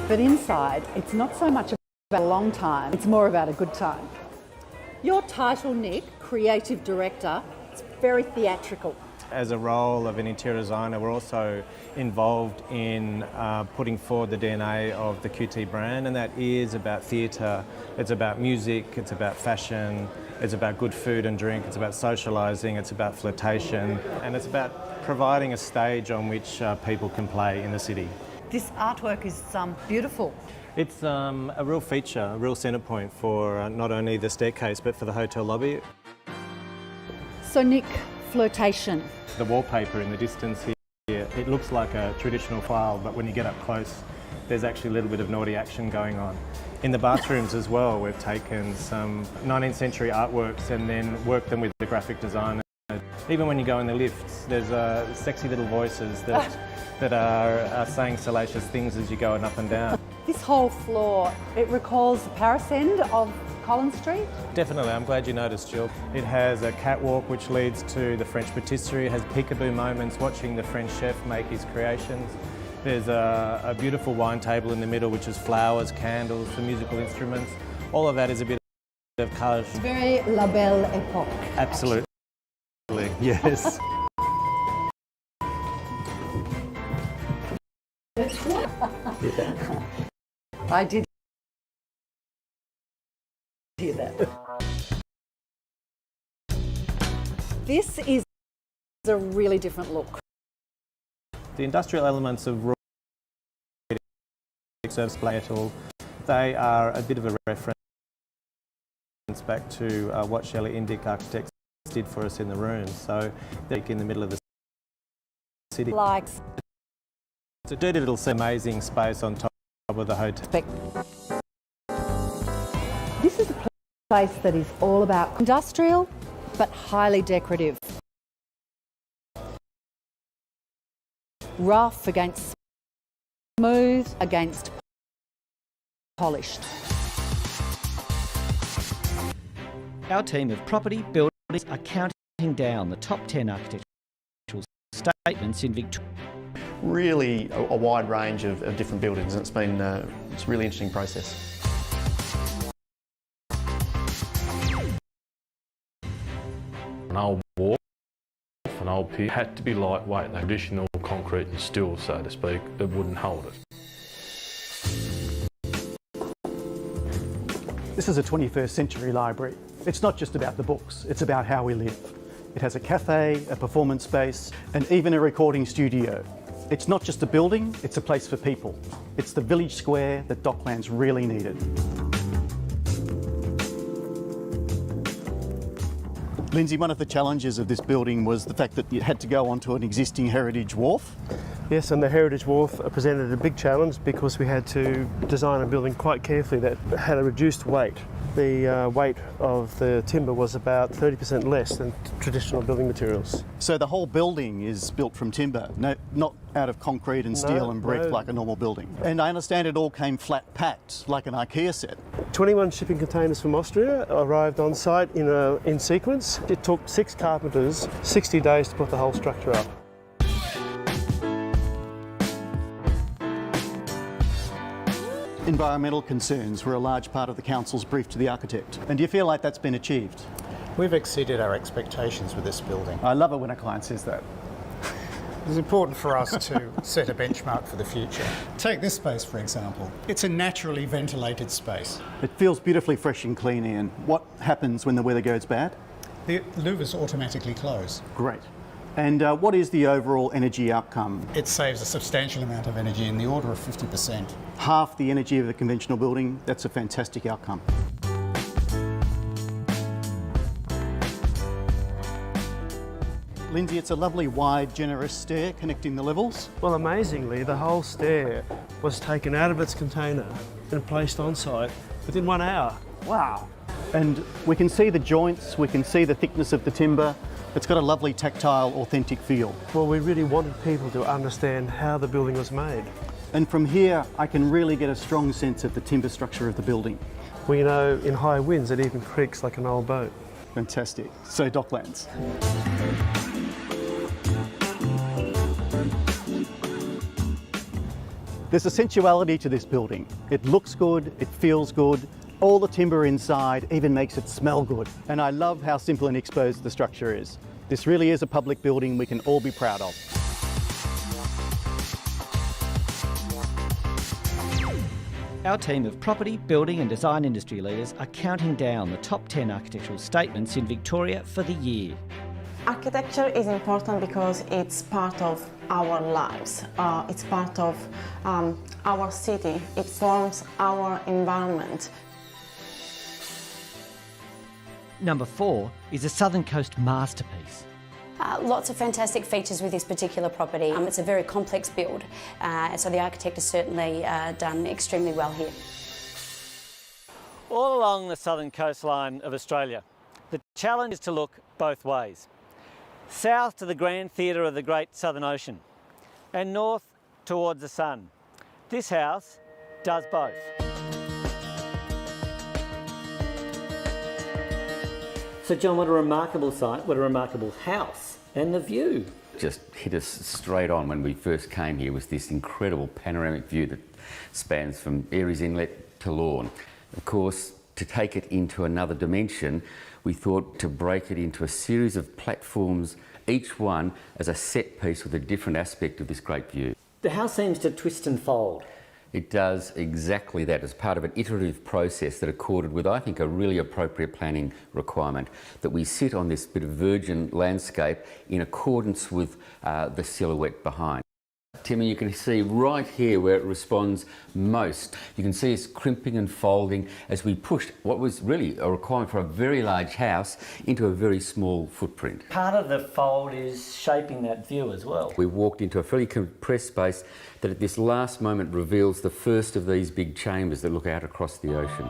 But inside, it's not so much about a long time, it's more about a good time. Your title, Nick, Creative Director, it's very theatrical. As a role of an interior designer, we're also involved in putting forward the DNA of the QT brand, and that is about theatre, it's about music, it's about fashion, it's about good food and drink, it's about socialising, it's about flirtation, and it's about providing a stage on which people can play in the city. This artwork is beautiful. It's a real feature, a real centre point for not only the staircase but for the hotel lobby. So Nick, flirtation. The wallpaper in the distance here, it looks like a traditional file, but when you get up close, there's actually a little bit of naughty action going on. In the bathrooms as well, we've taken some 19th century artworks and then worked them with the graphic designer. Even when you go in the lifts, there's sexy little voices that are saying salacious things as you're going up and down. This whole floor, it recalls the Paris end of Collins Street? Definitely, I'm glad you noticed, Jill. It has a catwalk which leads to the French patisserie, it has peekaboo moments watching the French chef make his creations. There's a beautiful wine table in the middle which is flowers, candles, the musical instruments. All of that is a bit of colour. It's very La Belle Époque. Absolutely, yes. I did hear that. This is a really different look. The industrial elements of Royal serves play at all. They are a bit of a reference back to what Shelley Indic Architects did for us in the room. So they're in the middle of the city. Like It's a dirty little amazing space on top of the hotel. This is a place that is all about industrial but highly decorative. Rough against smooth against polished. Our team of property builders are counting down the top 10 architectural statements in Victoria. Really a wide range of different buildings, and it's a really interesting process. An old wharf, an old pier had to be lightweight, like traditional concrete and steel, so to speak, it wouldn't hold it. This is a 21st century library. It's not just about the books, it's about how we live. It has a cafe, a performance space, and even a recording studio. It's not just a building, it's a place for people. It's the village square that Docklands really needed. Lindsay, one of the challenges of this building was the fact that it had to go onto an existing heritage wharf. Yes, and the Heritage Wharf presented a big challenge because we had to design a building quite carefully that had a reduced weight. The weight of the timber was about 30% less than traditional building materials. So the whole building is built from timber, not out of concrete and steel and brick like a normal building. And I understand it all came flat packed, like an IKEA set. 21 shipping containers from Austria arrived on site in sequence. It took 6 carpenters 60 days to put the whole structure up. Environmental concerns were a large part of the council's brief to the architect. And do you feel like that's been achieved? We've exceeded our expectations with this building. I love it when a client says that. It's important for us to set a benchmark for the future. Take this space, for example. It's a naturally ventilated space. It feels beautifully fresh and clean, Ian. What happens when the weather goes bad? The louvers automatically close. Great. And what is the overall energy outcome? It saves a substantial amount of energy, in the order of 50%. Half the energy of a conventional building. That's a fantastic outcome. Lindsay, it's a lovely, wide, generous stair connecting the levels. Well, amazingly, the whole stair was taken out of its container and placed on site within 1 hour. Wow. And we can see the joints, we can see the thickness of the timber. It's got a lovely tactile, authentic feel. Well, we really wanted people to understand how the building was made. And from here, I can really get a strong sense of the timber structure of the building. Well, you know, in high winds, it even creaks like an old boat. Fantastic. So, Docklands. There's a sensuality to this building. It looks good, it feels good, all the timber inside even makes it smell good. And I love how simple and exposed the structure is. This really is a public building we can all be proud of. Our team of property, building and design industry leaders are counting down the top 10 architectural statements in Victoria for the year. Architecture is important because it's part of our lives. It's part of our city. It forms our environment. Number 4 is a Southern Coast masterpiece. Lots of fantastic features with this particular property. It's a very complex build, so the architect has certainly done extremely well here. All along the southern coastline of Australia, the challenge is to look both ways. South to the grand theatre of the Great Southern Ocean and north towards the sun. This house does both. So John, what a remarkable site, what a remarkable house, and the view. Just hit us straight on when we first came here was this incredible panoramic view that spans from Aireys Inlet to Lorne. Of course, to take it into another dimension, we thought to break it into a series of platforms, each one as a set piece with a different aspect of this great view. The house seems to twist and fold. It does exactly that as part of an iterative process that accorded with, I think, a really appropriate planning requirement, that we sit on this bit of virgin landscape in accordance with the silhouette behind. Timmy, you can see right here where it responds most. You can see us crimping and folding as we pushed what was really a requirement for a very large house into a very small footprint. Part of the fold is shaping that view as well. We walked into a fairly compressed space that at this last moment reveals the first of these big chambers that look out across the ocean.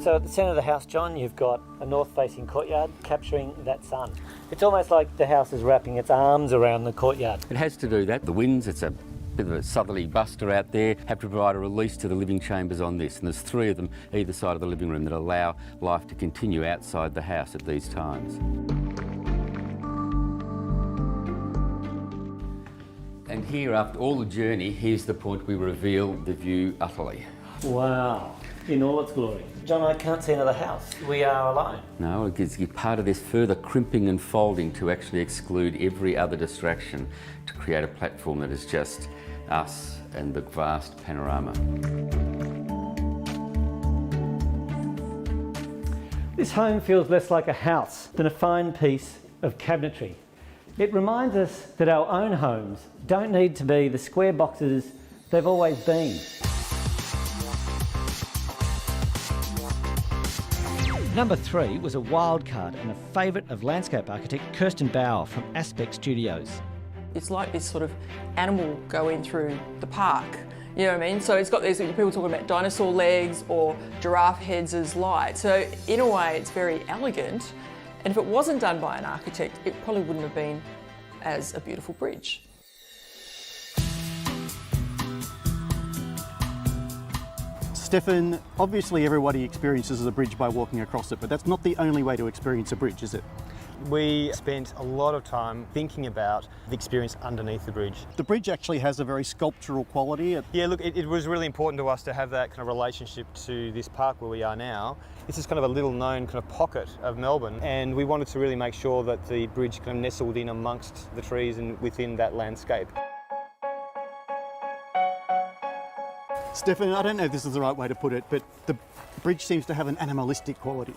So at the centre of the house, John, you've got a north-facing courtyard capturing that sun. It's almost like the house is wrapping its arms around the courtyard. It has to do that. The winds, it's a bit of a southerly buster out there, have to provide a release to the living chambers on this. And there's 3 of them either side of the living room that allow life to continue outside the house at these times. And here, after all the journey, here's the point we reveal the view utterly. Wow, in all its glory. John, I can't see another house. We are alone. No, it gives you part of this further crimping and folding to actually exclude every other distraction to create a platform that is just us and the vast panorama. This home feels less like a house than a fine piece of cabinetry. It reminds us that our own homes don't need to be the square boxes they've always been. Number 3 was a wild card and a favourite of landscape architect Kirsten Bauer from Aspect Studios. It's like this sort of animal going through the park, you know what I mean? So it's got these people talking about dinosaur legs or giraffe heads as light. So in a way it's very elegant, and if it wasn't done by an architect it probably wouldn't have been as a beautiful bridge. Stefan, obviously everybody experiences a bridge by walking across it, but that's not the only way to experience a bridge, is it? We spent a lot of time thinking about the experience underneath the bridge. The bridge actually has a very sculptural quality. Yeah, look, it was really important to us to have that kind of relationship to this park where we are now. This is kind of a little known kind of pocket of Melbourne, and we wanted to really make sure that the bridge kind of nestled in amongst the trees and within that landscape. Stefan, I don't know if this is the right way to put it, but the bridge seems to have an animalistic quality.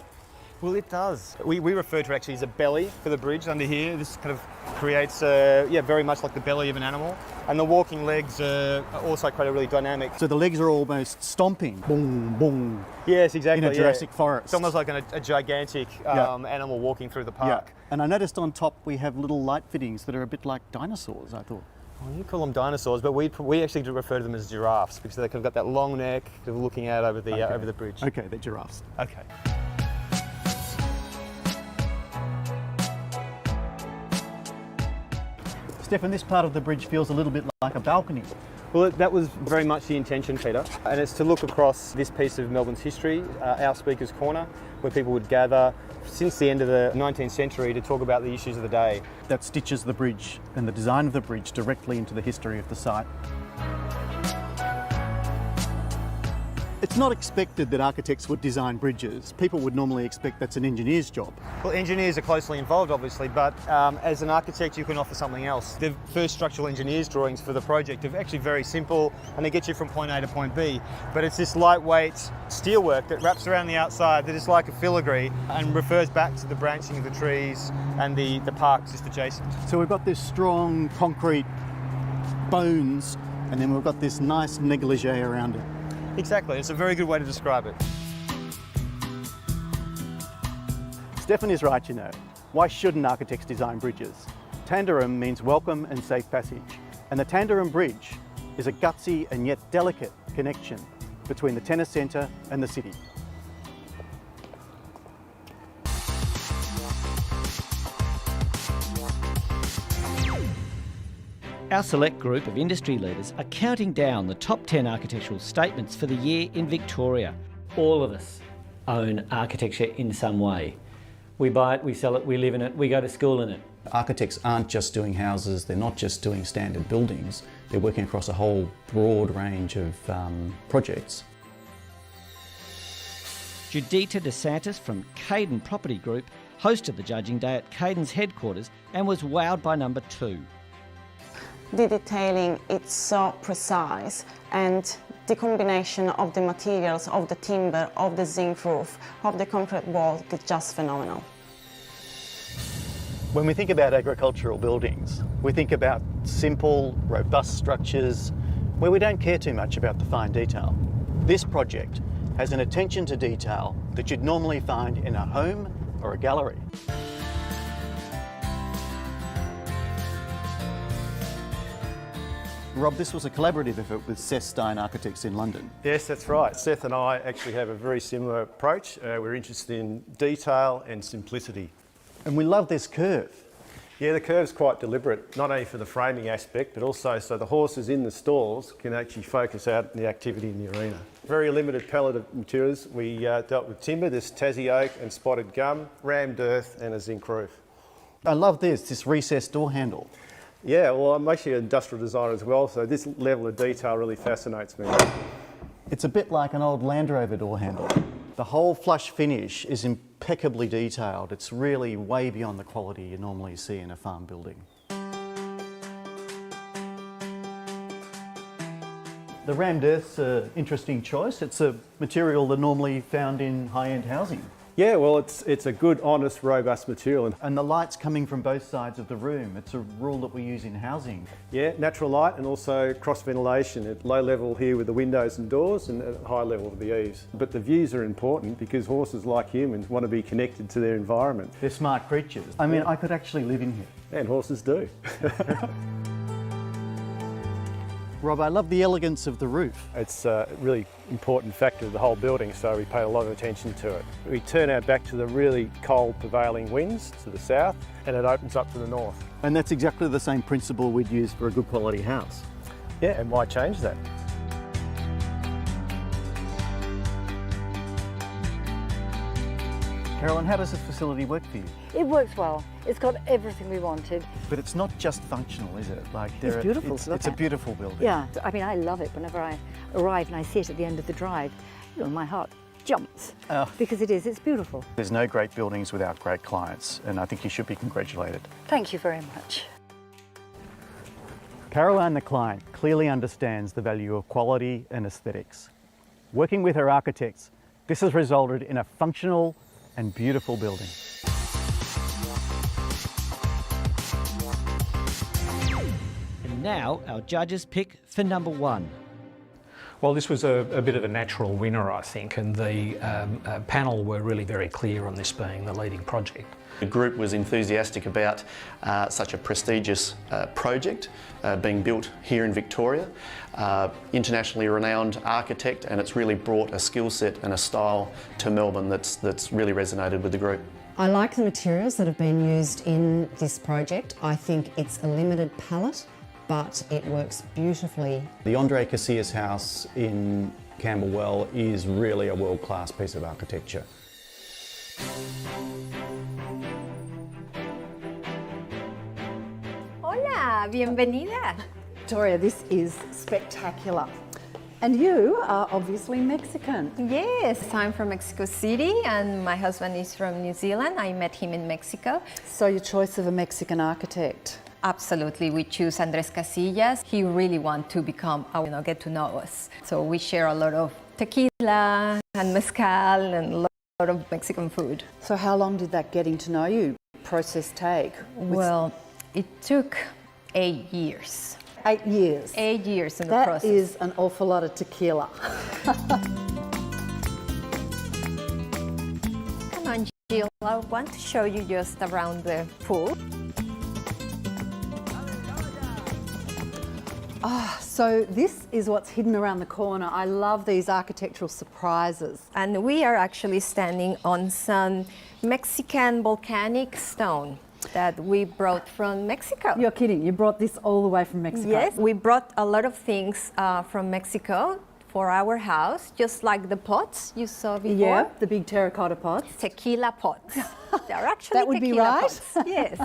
Well, it does. We refer to it actually as a belly for the bridge under here. This kind of creates, very much like the belly of an animal. And the walking legs also create a really dynamic. So the legs are almost stomping, boom, boom. Yes, exactly. In a Jurassic forest. It's almost like a gigantic animal walking through the park. Yeah. And I noticed on top we have little light fittings that are a bit like dinosaurs, I thought. Well, you call them dinosaurs, but we actually do refer to them as giraffes because they've got that long neck kind of looking out over the bridge. Okay, they're giraffes. Okay. Stefan, this part of the bridge feels a little bit like a balcony. Well, that was very much the intention, Peter, and it's to look across this piece of Melbourne's history, our Speaker's Corner, where people would gather since the end of the 19th century to talk about the issues of the day. That stitches the bridge and the design of the bridge directly into the history of the site. It's not expected that architects would design bridges. People would normally expect that's an engineer's job. Well, engineers are closely involved, obviously, but as an architect, you can offer something else. The first structural engineers' drawings for the project are actually very simple, and they get you from point A to point B. But it's this lightweight steelwork that wraps around the outside that is like a filigree and refers back to the branching of the trees and the parks just adjacent. So we've got this strong concrete bones, and then we've got this nice negligee around it. Exactly, it's a very good way to describe it. Stephanie's right, you know. Why shouldn't architects design bridges? Tanderum means welcome and safe passage. And the Tanderum Bridge is a gutsy and yet delicate connection between the tennis centre and the city. Our select group of industry leaders are counting down the top 10 architectural statements for the year in Victoria. All of us own architecture in some way. We buy it, we sell it, we live in it, we go to school in it. Architects aren't just doing houses, they're not just doing standard buildings, they're working across a whole broad range of projects. Judita DeSantis from Caden Property Group hosted the judging day at Caden's headquarters and was wowed by number 2. The detailing, it's so precise, and the combination of the materials, of the timber, of the zinc roof, of the concrete wall is just phenomenal. When we think about agricultural buildings, we think about simple, robust structures where we don't care too much about the fine detail. This project has an attention to detail that you'd normally find in a home or a gallery. Rob, this was a collaborative effort with Seth Stein Architects in London. Yes, that's right. Seth and I actually have a very similar approach. We're interested in detail and simplicity. And we love this curve. Yeah, the curve's quite deliberate, not only for the framing aspect, but also so the horses in the stalls can actually focus out the activity in the arena. Very limited palette of materials. We dealt with timber, this Tassie oak and spotted gum, rammed earth and a zinc roof. I love this recessed door handle. Yeah, well, I'm actually an industrial designer as well, so this level of detail really fascinates me. It's a bit like an old Land Rover door handle. The whole flush finish is impeccably detailed. It's really way beyond the quality you normally see in a farm building. The rammed earth's an interesting choice. It's a material that's normally found in high-end housing. Yeah, well, it's a good, honest, robust material. And the light's coming from both sides of the room. It's a rule that we use in housing. Yeah, natural light and also cross ventilation at low level here with the windows and doors and at high level with the eaves. But the views are important because horses, like humans, want to be connected to their environment. They're smart creatures. I mean, I could actually live in here. And horses do. Rob, I love the elegance of the roof. It's a really important factor of the whole building, so we pay a lot of attention to it. We turn our back to the really cold prevailing winds to the south, and it opens up to the north. And that's exactly the same principle we'd use for a good quality house. Yeah, and why change that? Carolyn, how does this facility work for you? It works well. It's got everything we wanted. But it's not just functional, is it? Like It's beautiful. It's a beautiful building. Yeah, I mean, I love it. Whenever I arrive and I see it at the end of the drive, you know, my heart jumps because it's beautiful. There's no great buildings without great clients, and I think you should be congratulated. Thank you very much. Caroline, the client, clearly understands the value of quality and aesthetics. Working with her architects, this has resulted in a functional and beautiful building. And now our judges pick for number 1. Well, this was a bit of a natural winner, I think, and the panel were really very clear on this being the leading project. The group was enthusiastic about such a prestigious project being built here in Victoria. Internationally renowned architect, and it's really brought a skill set and a style to Melbourne that's really resonated with the group. I like the materials that have been used in this project. I think it's a limited palette, but it works beautifully. The Andre Casillas house in Camberwell is really a world-class piece of architecture. Hola, bienvenida. Victoria, this is spectacular. And you are obviously Mexican. Yes, I'm from Mexico City and my husband is from New Zealand. I met him in Mexico. So your choice of a Mexican architect? Absolutely, we choose Andres Casillas. He really wants to become, get to know us. So we share a lot of tequila and mezcal and a lot of Mexican food. So how long did that getting to know you process take? Well, it took 8 years. 8 years? 8 years in the That process. is an awful lot of tequila. Come on, Jill, I want to show you just around the pool. So this is what's hidden around the corner. I love these architectural surprises. And we are actually standing on some Mexican volcanic stone that we brought from Mexico. You're kidding, you brought this all the way from Mexico? Yes, we brought a lot of things from Mexico for our house, just like the pots you saw before. Yeah, the big terracotta pots. Tequila pots. They're actually That would be tequila right? pots. Yes.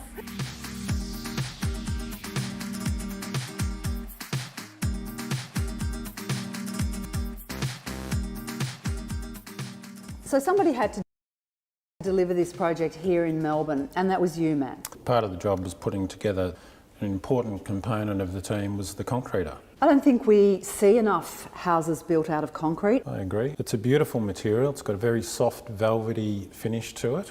So somebody had to deliver this project here in Melbourne, and that was you, Matt. Part of the job was putting together an important component of the team was the concreter. I don't think we see enough houses built out of concrete. I agree. It's a beautiful material. It's got a very soft, velvety finish to it.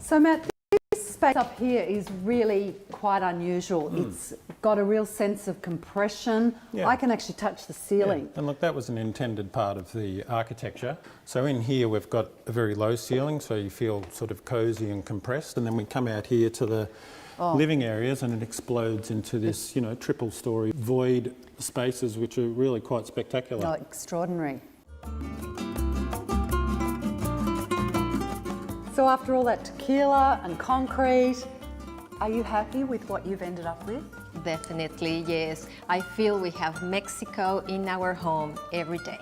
So Matt, this space up here is really quite unusual. It's got a real sense of compression. Yeah. I can actually touch the ceiling. Yeah. And look, that was an intended part of the architecture. So in here we've got a very low ceiling, so you feel sort of cosy and compressed, and then we come out here to the living areas and it explodes into this, triple story void spaces, which are really quite spectacular. Oh, extraordinary. So after all that tequila and concrete, are you happy with what you've ended up with? Definitely, yes. I feel we have Mexico in our home every day.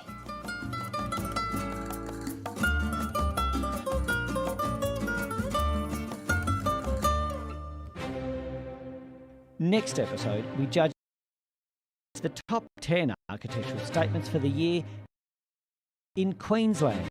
Next episode, we judge the top 10 architectural statements for the year in Queensland.